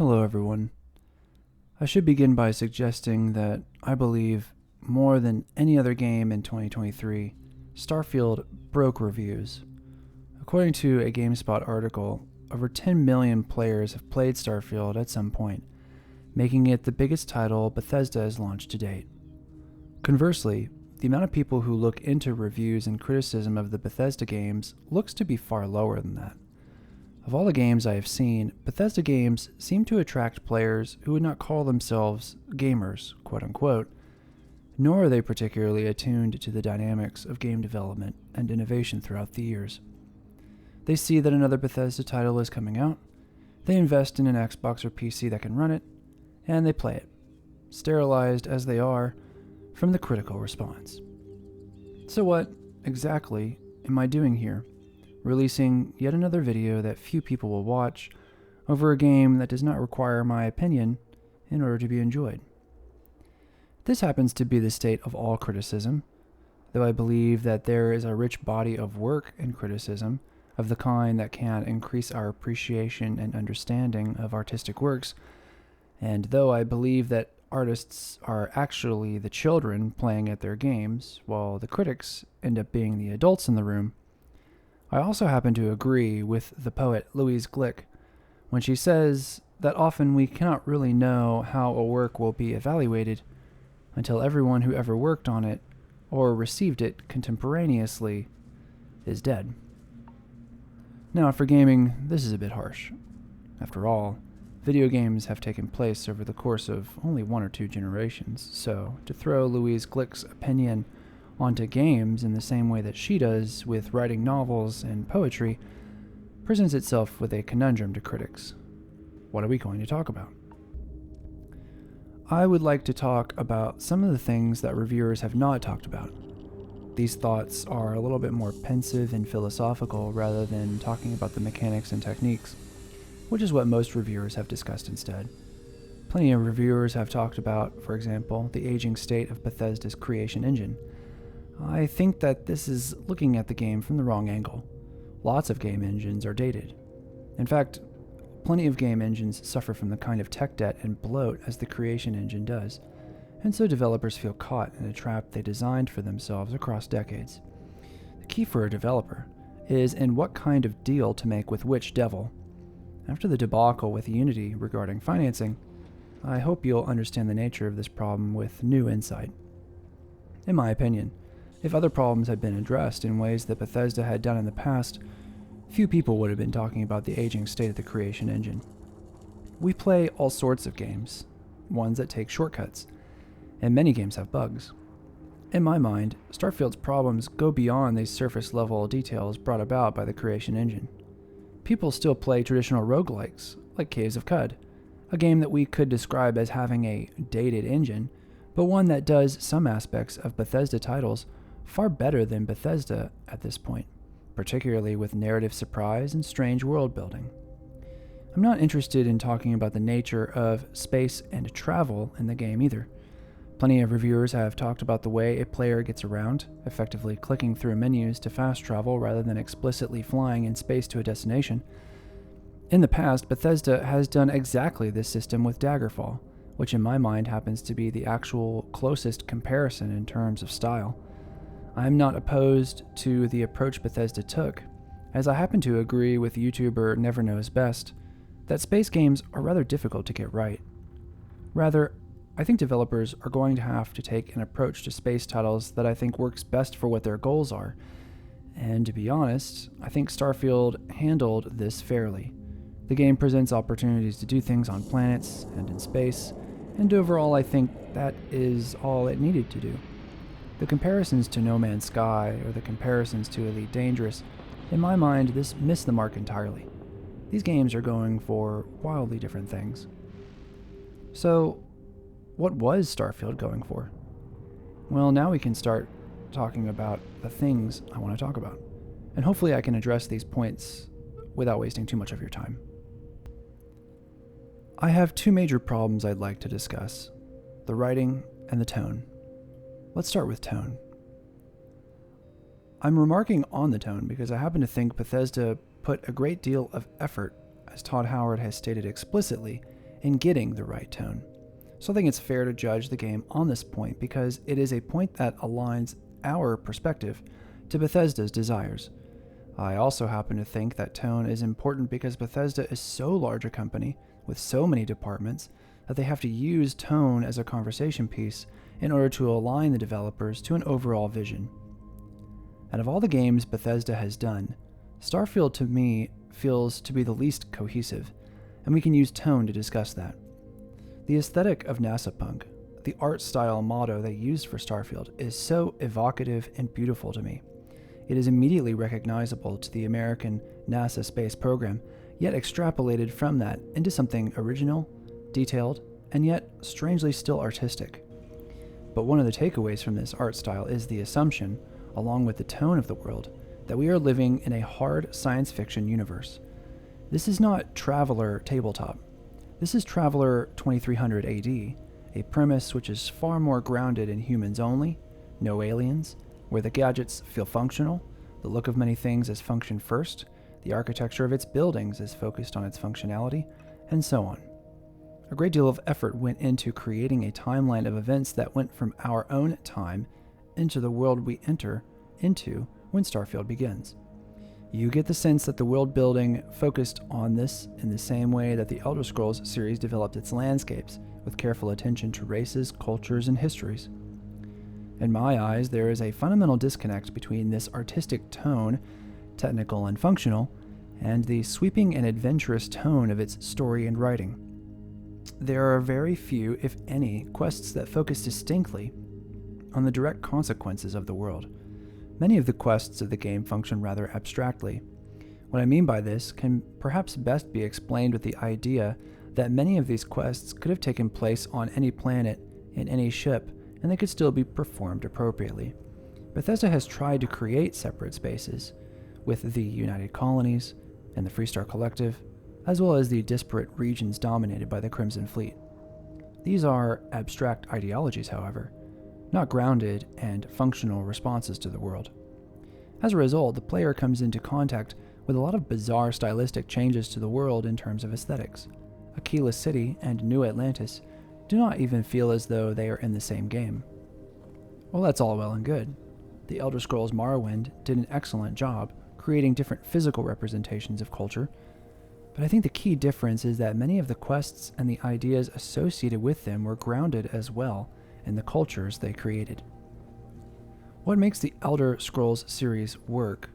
Hello, everyone. I should begin by suggesting that I believe, more than any other game in 2023, Starfield broke reviews. According to a GameSpot article, over 10 million players have played Starfield at some point, making it the biggest title Bethesda has launched to date. Conversely, the amount of people who look into reviews and criticism of the Bethesda games looks to be far lower than that. Of all the games I have seen, Bethesda games seem to attract players who would not call themselves gamers, quote unquote, nor are they particularly attuned to the dynamics of game development and innovation throughout the years. They see that another Bethesda title is coming out, they invest in an Xbox or PC that can run it, and they play it, sterilized as they are from the critical response. So what exactly am I doing here? Releasing yet another video that few people will watch over a game that does not require my opinion in order to be enjoyed. This happens to be the state of all criticism, though I believe that there is a rich body of work in criticism of the kind that can increase our appreciation and understanding of artistic works, and though I believe that artists are actually the children playing at their games, while the critics end up being the adults in the room, I also happen to agree with the poet Louise Glick when she says that often we cannot really know how a work will be evaluated until everyone who ever worked on it or received it contemporaneously is dead. Now, for gaming, this is a bit harsh. After all, video games have taken place over the course of only one or two generations, so to throw Louise Glick's opinion onto games in the same way that she does with writing novels and poetry presents itself with a conundrum to critics. What are we going to talk about? I would like to talk about some of the things that reviewers have not talked about. These thoughts are a little bit more pensive and philosophical rather than talking about the mechanics and techniques, which is what most reviewers have discussed instead. Plenty of reviewers have talked about, for example, the aging state of Bethesda's creation engine. I think that this is looking at the game from the wrong angle. Lots of game engines are dated. In fact, plenty of game engines suffer from the kind of tech debt and bloat as the creation engine does, and so developers feel caught in a trap they designed for themselves across decades. The key for a developer is in what kind of deal to make with which devil. After the debacle with Unity regarding financing, I hope you'll understand the nature of this problem with new insight. In my opinion, if other problems had been addressed in ways that Bethesda had done in the past, few people would have been talking about the aging state of the creation engine. We play all sorts of games, ones that take shortcuts, and many games have bugs. In my mind, Starfield's problems go beyond these surface-level details brought about by the creation engine. People still play traditional roguelikes, like Caves of Cud, a game that we could describe as having a dated engine, but one that does some aspects of Bethesda titles far better than Bethesda at this point, particularly with narrative surprise and strange world building. I'm not interested in talking about the nature of space and travel in the game either. Plenty of reviewers have talked about the way a player gets around, effectively clicking through menus to fast travel rather than explicitly flying in space to a destination. In the past, Bethesda has done exactly this system with Daggerfall, which in my mind happens to be the actual closest comparison in terms of style. I am not opposed to the approach Bethesda took, as I happen to agree with YouTuber Never Knows Best that space games are rather difficult to get right. Rather, I think developers are going to have to take an approach to space titles that I think works best for what their goals are, and to be honest, I think Starfield handled this fairly. The game presents opportunities to do things on planets and in space, and overall I think that is all it needed to do. The comparisons to No Man's Sky or the comparisons to Elite Dangerous, in my mind, this missed the mark entirely. These games are going for wildly different things. So, what was Starfield going for? Well, now we can start talking about the things I want to talk about, and hopefully I can address these points without wasting too much of your time. I have two major problems I'd like to discuss: the writing and the tone. Let's start with tone. I'm remarking on the tone because I happen to think Bethesda put a great deal of effort, as Todd Howard has stated explicitly, in getting the right tone. So I think it's fair to judge the game on this point because it is a point that aligns our perspective to Bethesda's desires. I also happen to think that tone is important because Bethesda is so large a company with so many departments that they have to use tone as a conversation piece in order to align the developers to an overall vision. Out of all the games Bethesda has done, Starfield to me feels to be the least cohesive, and we can use tone to discuss that. The aesthetic of NASA Punk, the art style motto they used for Starfield, is so evocative and beautiful to me. It is immediately recognizable to the American NASA space program, yet extrapolated from that into something original, detailed, and yet strangely still artistic. But one of the takeaways from this art style is the assumption, along with the tone of the world, that we are living in a hard science fiction universe. This is not Traveler Tabletop. This is Traveler 2300 AD, a premise which is far more grounded in humans only, no aliens, where the gadgets feel functional, the look of many things is function first, the architecture of its buildings is focused on its functionality, and so on. A great deal of effort went into creating a timeline of events that went from our own time into the world we enter into when Starfield begins. You get the sense that the world building focused on this in the same way that the Elder Scrolls series developed its landscapes, with careful attention to races, cultures, and histories. In my eyes, there is a fundamental disconnect between this artistic tone, technical and functional, and the sweeping and adventurous tone of its story and writing. There are very few, if any, quests that focus distinctly on the direct consequences of the world. Many of the quests of the game function rather abstractly. What I mean by this can perhaps best be explained with the idea that many of these quests could have taken place on any planet, in any ship, and they could still be performed appropriately. Bethesda has tried to create separate spaces, with the United Colonies and the Freestar Collective, as well as the disparate regions dominated by the Crimson Fleet. These are abstract ideologies, however, not grounded and functional responses to the world. As a result, the player comes into contact with a lot of bizarre stylistic changes to the world in terms of aesthetics. Aquila City and New Atlantis do not even feel as though they are in the same game. Well, that's all well and good. The Elder Scrolls Morrowind did an excellent job creating different physical representations of culture, but I think the key difference is that many of the quests and the ideas associated with them were grounded as well in the cultures they created. What makes the Elder Scrolls series work,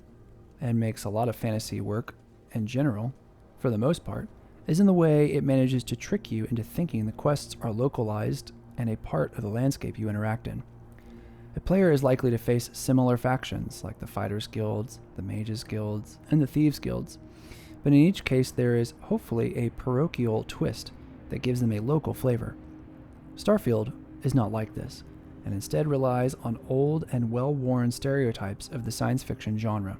and makes a lot of fantasy work in general, for the most part, is in the way it manages to trick you into thinking the quests are localized and a part of the landscape you interact in. A player is likely to face similar factions, like the Fighters Guilds, the Mages Guilds, and the Thieves Guilds, but in each case there is hopefully a parochial twist that gives them a local flavor. Starfield is not like this, and instead relies on old and well-worn stereotypes of the science fiction genre.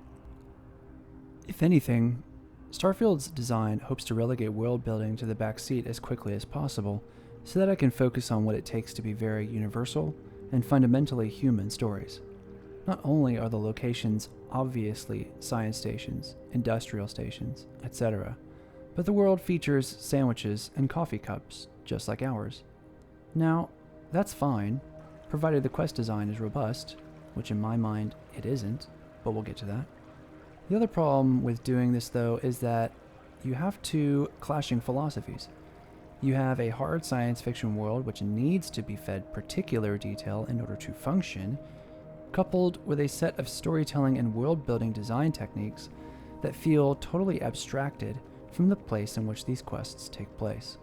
If anything, Starfield's design hopes to relegate world building to the back seat as quickly as possible, so that I can focus on what it takes to be very universal and fundamentally human stories. Not only are the locations obviously science stations, industrial stations, etc., but the world features sandwiches and coffee cups, just like ours. Now, that's fine, provided the quest design is robust, which in my mind it isn't, but we'll get to that. The other problem with doing this, though, is that you have two clashing philosophies. You have a hard science fiction world which needs to be fed particular detail in order to function, coupled with a set of storytelling and world-building design techniques that feel totally abstracted from the place in which these quests take place.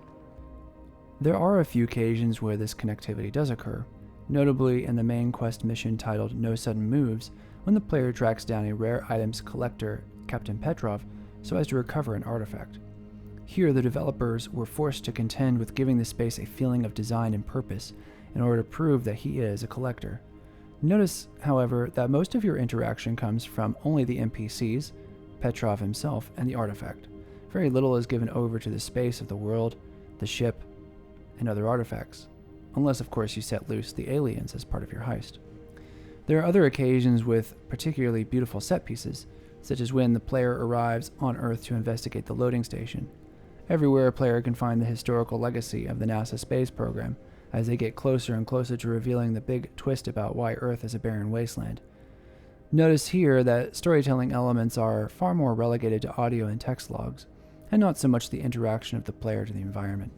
There are a few occasions where this connectivity does occur, notably in the main quest mission titled No Sudden Moves, when the player tracks down a rare items collector, Captain Petrov, so as to recover an artifact. Here, the developers were forced to contend with giving the space a feeling of design and purpose in order to prove that he is a collector. Notice, however, that most of your interaction comes from only the NPCs, Petrov himself, and the artifact. Very little is given over to the space of the world, the ship, and other artifacts, unless of course you set loose the aliens as part of your heist. There are other occasions with particularly beautiful set pieces, such as when the player arrives on Earth to investigate the loading station. Everywhere a player can find the historical legacy of the NASA space program as they get closer and closer to revealing the big twist about why Earth is a barren wasteland. Notice here that storytelling elements are far more relegated to audio and text logs, and not so much the interaction of the player to the environment.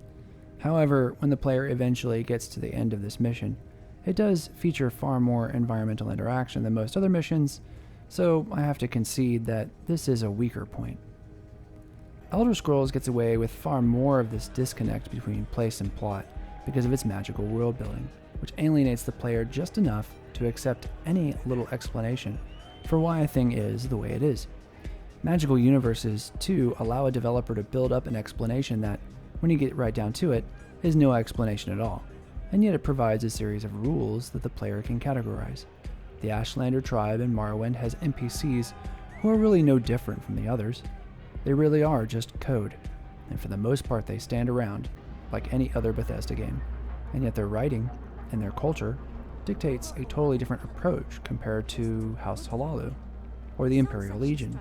However, when the player eventually gets to the end of this mission, it does feature far more environmental interaction than most other missions, so I have to concede that this is a weaker point. Elder Scrolls gets away with far more of this disconnect between place and plot because of its magical world building, which alienates the player just enough to accept any little explanation for why a thing is the way it is. Magical universes, too, allow a developer to build up an explanation that, when you get right down to it, is no explanation at all, and yet it provides a series of rules that the player can categorize. The Ashlander tribe in Morrowind has NPCs who are really no different from the others. They really are just code, and for the most part they stand around like any other Bethesda game, and yet their writing and their culture dictates a totally different approach compared to House Halalu or the Imperial Legion.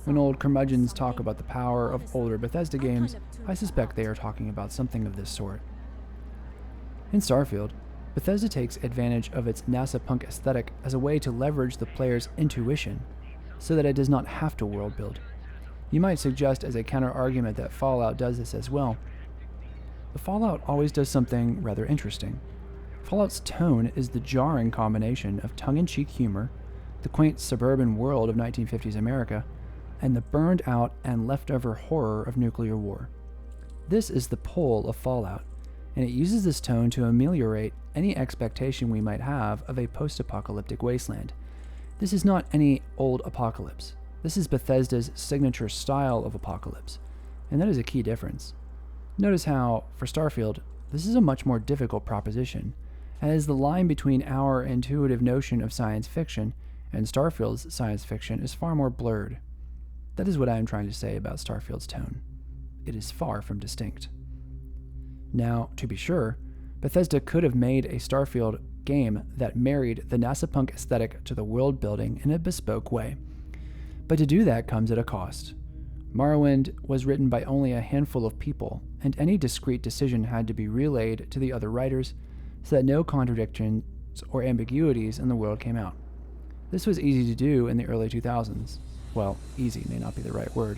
When old curmudgeons talk about the power of older Bethesda games, I suspect they are talking about something of this sort. In Starfield, Bethesda takes advantage of its NASA punk aesthetic as a way to leverage the player's intuition so that it does not have to world build. You might suggest as a counter-argument that Fallout does this as well, but Fallout always does something rather interesting. Fallout's tone is the jarring combination of tongue-in-cheek humor, the quaint suburban world of 1950s America, and the burned-out and leftover horror of nuclear war. This is the pull of Fallout, and it uses this tone to ameliorate any expectation we might have of a post-apocalyptic wasteland. This is not any old apocalypse. This is Bethesda's signature style of apocalypse, and that is a key difference. Notice how, for Starfield, this is a much more difficult proposition, as the line between our intuitive notion of science fiction and Starfield's science fiction is far more blurred. That is what I am trying to say about Starfield's tone. It is far from distinct. Now, to be sure, Bethesda could have made a Starfield game that married the NASA punk aesthetic to the world building in a bespoke way. But to do that comes at a cost. Morrowind was written by only a handful of people, and any discrete decision had to be relayed to the other writers so that no contradictions or ambiguities in the world came out. This was easy to do in the early 2000s. Well, easy may not be the right word.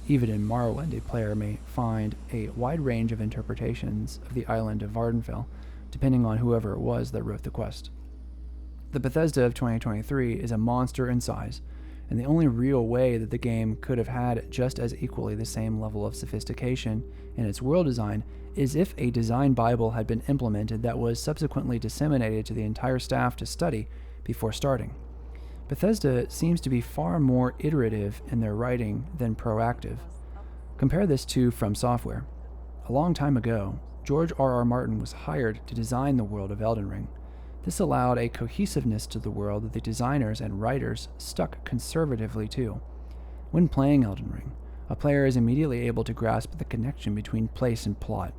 Even in Morrowind, a player may find a wide range of interpretations of the island of Vardenfell, depending on whoever it was that wrote the quest. The Bethesda of 2023 is a monster in size, and the only real way that the game could have had just as equally the same level of sophistication in its world design is if a design Bible had been implemented that was subsequently disseminated to the entire staff to study before starting. Bethesda seems to be far more iterative in their writing than proactive. Compare this to From Software. A long time ago, George R.R. Martin was hired to design the world of Elden Ring. This allowed a cohesiveness to the world that the designers and writers stuck conservatively to. When playing Elden Ring, a player is immediately able to grasp the connection between place and plot.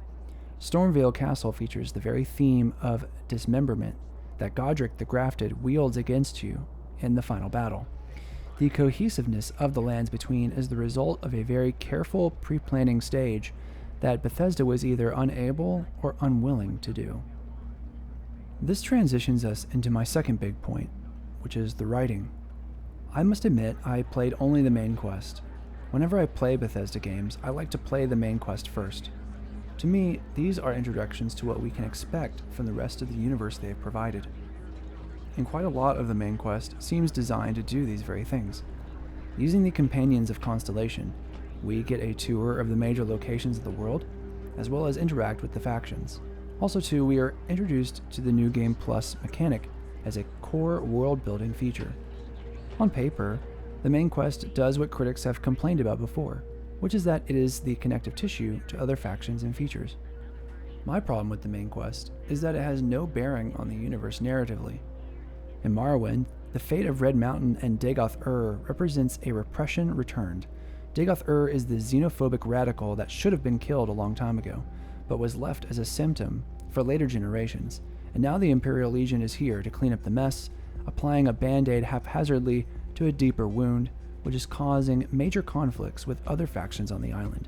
Stormvale Castle features the very theme of dismemberment that Godric the Grafted wields against you in the final battle. The cohesiveness of the lands between is the result of a very careful pre-planning stage that Bethesda was either unable or unwilling to do. This transitions us into my second big point, which is the writing. I must admit I played only the main quest. Whenever I play Bethesda games, I like to play the main quest first. To me, these are introductions to what we can expect from the rest of the universe they have provided. And quite a lot of the main quest seems designed to do these very things. Using the Companions of Constellation, we get a tour of the major locations of the world, as well as interact with the factions. Also too, we are introduced to the New Game Plus mechanic as a core world-building feature. On paper, the main quest does what critics have complained about before, which is that it is the connective tissue to other factions and features. My problem with the main quest is that it has no bearing on the universe narratively. In Morrowind, the fate of Red Mountain and Dagoth-Ur represents a repression returned. Dagoth-Ur is the xenophobic radical that should have been killed a long time ago, but was left as a symptom for later generations, and now the Imperial Legion is here to clean up the mess, applying a band-aid haphazardly to a deeper wound, which is causing major conflicts with other factions on the island.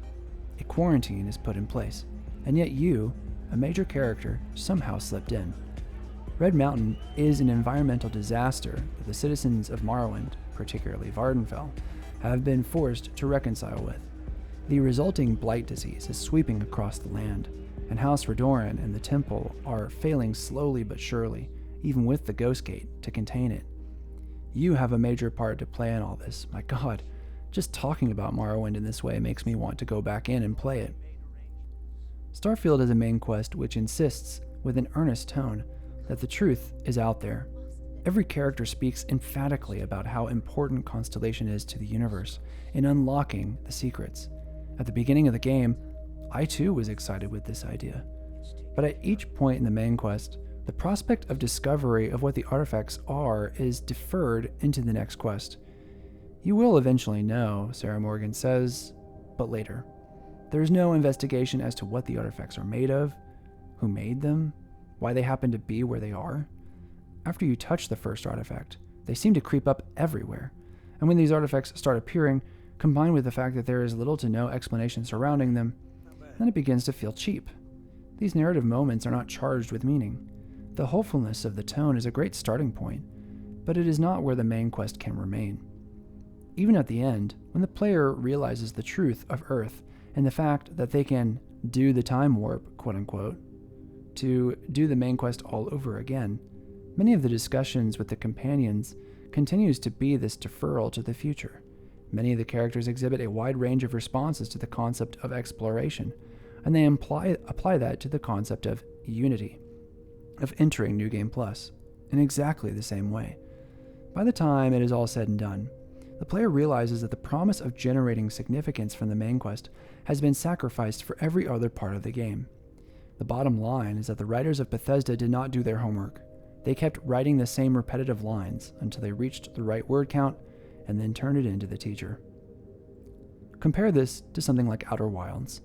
a quarantine is put in place, and yet you, a major character, somehow slipped in. Red Mountain is an environmental disaster that the citizens of Morrowind, particularly Vardenfell, have been forced to reconcile with. The resulting blight disease is sweeping across the land, and House Redoran and the Temple are failing slowly but surely, even with the Ghost Gate, to contain it. You have a major part to play in all this. My god, just talking about Morrowind in this way makes me want to go back in and play it. Starfield is a main quest which insists, with an earnest tone, that the truth is out there. Every character speaks emphatically about how important Constellation is to the universe in unlocking the secrets. At the beginning of the game, I too was excited with this idea. But at each point in the main quest, the prospect of discovery of what the artifacts are is deferred into the next quest. You will eventually know, Sarah Morgan says, but later. There is no investigation as to what the artifacts are made of, who made them, why they happen to be where they are. After you touch the first artifact, they seem to creep up everywhere, and when these artifacts start appearing, combined with the fact that there is little to no explanation surrounding them, then it begins to feel cheap. These narrative moments are not charged with meaning. The hopefulness of the tone is a great starting point, but it is not where the main quest can remain. Even at the end, when the player realizes the truth of Earth and the fact that they can do the time warp, quote-unquote, to do the main quest all over again, many of the discussions with the companions continues to be this deferral to the future. Many of the characters exhibit a wide range of responses to the concept of exploration, and they apply that to the concept of unity, of entering New Game Plus, in exactly the same way. By the time it is all said and done, the player realizes that the promise of generating significance from the main quest has been sacrificed for every other part of the game. The bottom line is that the writers of Bethesda did not do their homework. They kept writing the same repetitive lines until they reached the right word count and then turned it into the teacher. Compare this to something like Outer Wilds.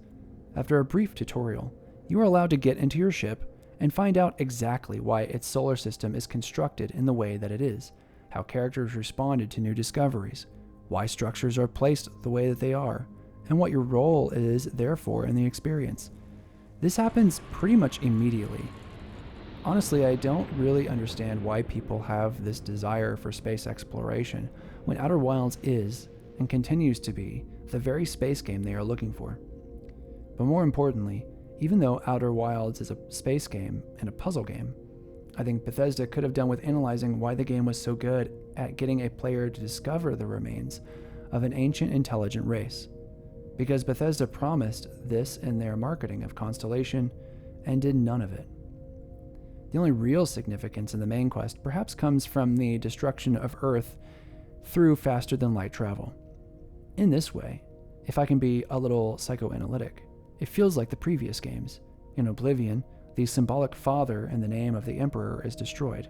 After a brief tutorial, you are allowed to get into your ship and find out exactly why its solar system is constructed in the way that it is, how characters responded to new discoveries, why structures are placed the way that they are, and what your role is therefore in the experience. This happens pretty much immediately. Honestly, I don't really understand why people have this desire for space exploration when Outer Wilds is, and continues to be, the very space game they are looking for. But more importantly, even though Outer Wilds is a space game and a puzzle game, I think Bethesda could have done with analyzing why the game was so good at getting a player to discover the remains of an ancient intelligent race. Because Bethesda promised this in their marketing of Constellation and did none of it. The only real significance in the main quest perhaps comes from the destruction of Earth through faster-than-light travel. In this way, if I can be a little psychoanalytic, it feels like the previous games. In Oblivion, the symbolic father in the name of the Emperor is destroyed.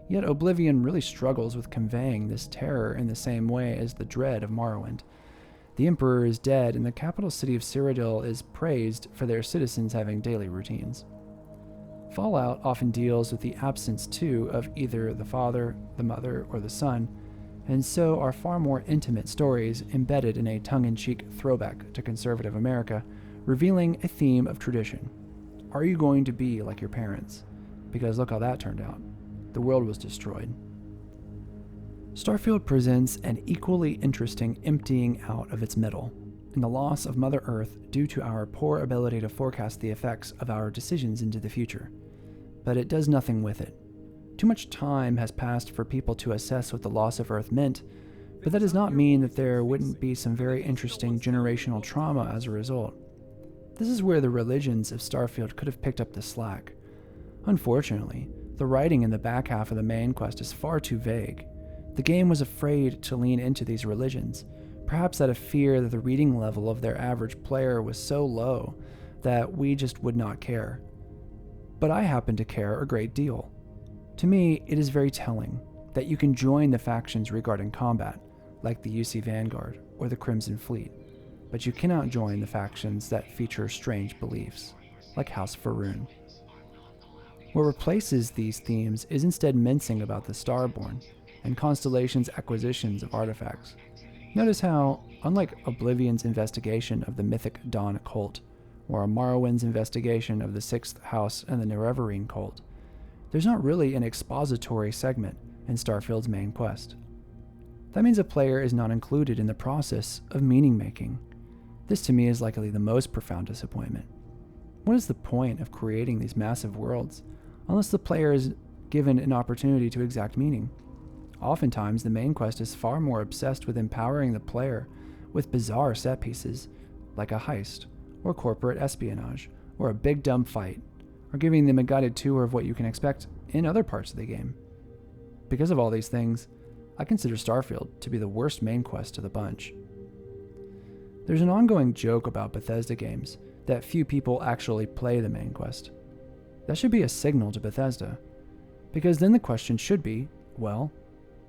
Yet Oblivion really struggles with conveying this terror in the same way as the dread of Morrowind. The Emperor is dead, and the capital city of Cyrodiil is praised for their citizens having daily routines. Fallout often deals with the absence, too, of either the father, the mother, or the son, and so are far more intimate stories embedded in a tongue-in-cheek throwback to conservative America, revealing a theme of tradition. Are you going to be like your parents? Because look how that turned out. The world was destroyed. Starfield presents an equally interesting emptying out of its middle, in the loss of Mother Earth due to our poor ability to forecast the effects of our decisions into the future. But it does nothing with it. Too much time has passed for people to assess what the loss of Earth meant, but that does not mean that there wouldn't be some very interesting generational trauma as a result. This is where the religions of Starfield could have picked up the slack. Unfortunately, the writing in the back half of the main quest is far too vague. The game was afraid to lean into these religions, perhaps out of fear that the reading level of their average player was so low that we just would not care. But I happen to care a great deal. To me, it is very telling that you can join the factions regarding combat, like the UC Vanguard or the Crimson Fleet, but you cannot join the factions that feature strange beliefs, like House Faerun. What replaces these themes is instead mincing about the Starborn and Constellation's acquisitions of artifacts. Notice how, unlike Oblivion's investigation of the mythic Dawn cult, or Morrowind's investigation of the Sixth House and the Nerevarine cult, there's not really an expository segment in Starfield's main quest. That means a player is not included in the process of meaning making. This to me is likely the most profound disappointment. What is the point of creating these massive worlds unless the player is given an opportunity to exact meaning? Oftentimes, the main quest is far more obsessed with empowering the player with bizarre set pieces, like a heist, or corporate espionage, or a big dumb fight, or giving them a guided tour of what you can expect in other parts of the game. Because of all these things, I consider Starfield to be the worst main quest of the bunch. There's an ongoing joke about Bethesda games that few people actually play the main quest. That should be a signal to Bethesda, because then the question should be, well,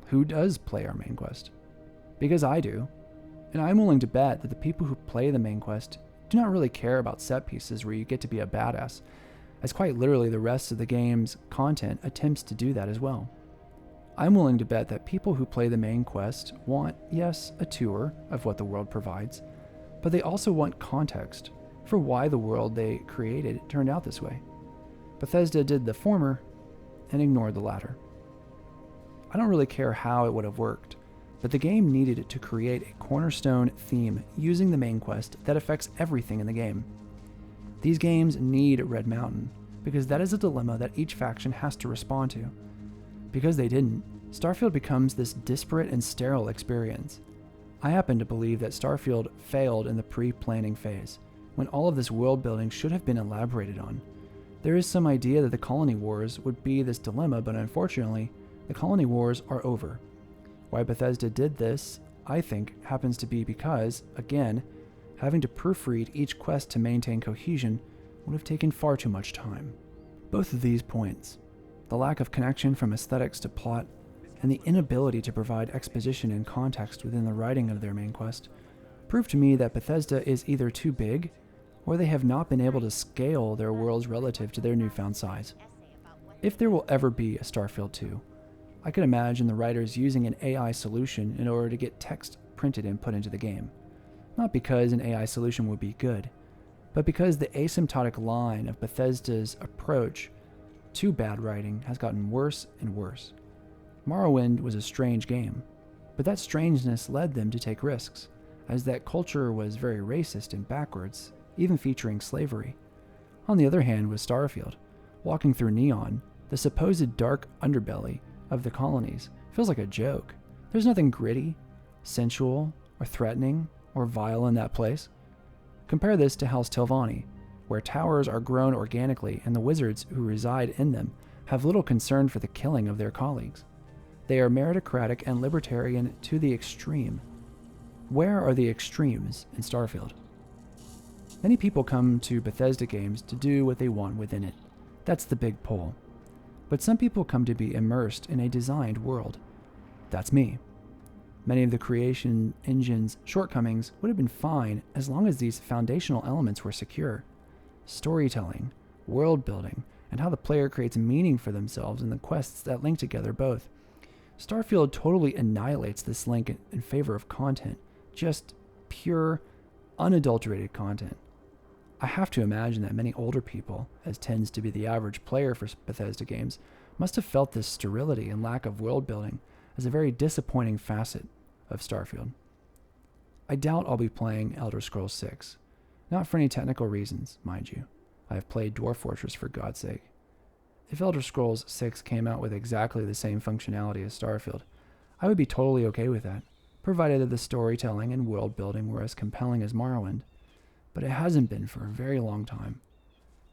who does play our main quest? Because I do, and I'm willing to bet that the people who play the main quest do not really care about set pieces where you get to be a badass, as quite literally the rest of the game's content attempts to do that as well. I'm willing to bet that people who play the main quest want, yes, a tour of what the world provides, but they also want context for why the world they created turned out this way. Bethesda did the former and ignored the latter. I don't really care how it would have worked, but the game needed to create a cornerstone theme using the main quest that affects everything in the game. These games need Red Mountain, because that is a dilemma that each faction has to respond to. Because they didn't, Starfield becomes this disparate and sterile experience. I happen to believe that Starfield failed in the pre-planning phase, when all of this world building should have been elaborated on. There is some idea that the Colony Wars would be this dilemma, but unfortunately, the Colony Wars are over. Why Bethesda did this, I think, happens to be because, again, having to proofread each quest to maintain cohesion would have taken far too much time. Both of these points, the lack of connection from aesthetics to plot, and the inability to provide exposition and context within the writing of their main quest, prove to me that Bethesda is either too big, or they have not been able to scale their worlds relative to their newfound size. If there will ever be a Starfield 2, I could imagine the writers using an AI solution in order to get text printed and put into the game. Not because an AI solution would be good, but because the asymptotic line of Bethesda's approach to bad writing has gotten worse and worse. Morrowind was a strange game, but that strangeness led them to take risks, as that culture was very racist and backwards, even featuring slavery. On the other hand was Starfield. Walking through Neon, the supposed dark underbelly of the colonies feels like a joke. There's nothing gritty, sensual, or threatening, or vile in that place. Compare this to House Telvanni, where towers are grown organically and the wizards who reside in them have little concern for the killing of their colleagues. They are meritocratic and libertarian to the extreme. Where are the extremes in Starfield? Many people come to Bethesda games to do what they want within it. That's the big pull. But some people come to be immersed in a designed world. That's me. Many of the creation engine's shortcomings would have been fine as long as these foundational elements were secure. Storytelling, world building, and how the player creates meaning for themselves in the quests that link together both. Starfield totally annihilates this link in favor of content, just pure, unadulterated content. I have to imagine that many older people, as tends to be the average player for Bethesda games, must have felt this sterility and lack of world building as a very disappointing facet of Starfield. I doubt I'll be playing Elder Scrolls 6. Not for any technical reasons, mind you. I have played Dwarf Fortress for God's sake. If Elder Scrolls 6 came out with exactly the same functionality as Starfield, I would be totally okay with that, provided that the storytelling and world building were as compelling as Morrowind. But it hasn't been for a very long time.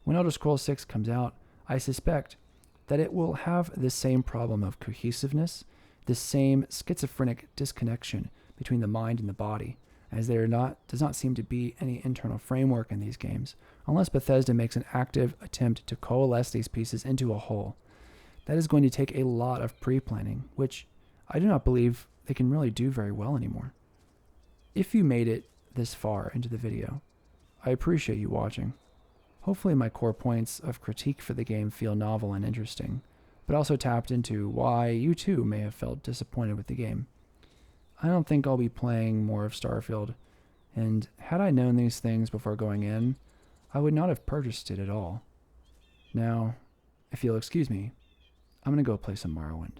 When Elder Scrolls 6 comes out, I suspect that it will have this same problem of cohesiveness, this same schizophrenic disconnection between the mind and the body, as there does not seem to be any internal framework in these games, unless Bethesda makes an active attempt to coalesce these pieces into a whole. That is going to take a lot of pre-planning, which I do not believe they can really do very well anymore. If you made it this far into the video, I appreciate you watching. Hopefully my core points of critique for the game feel novel and interesting, but also tapped into why you too may have felt disappointed with the game. I don't think I'll be playing more of Starfield, and had I known these things before going in, I would not have purchased it at all. Now, if you'll excuse me, I'm gonna go play some Morrowind.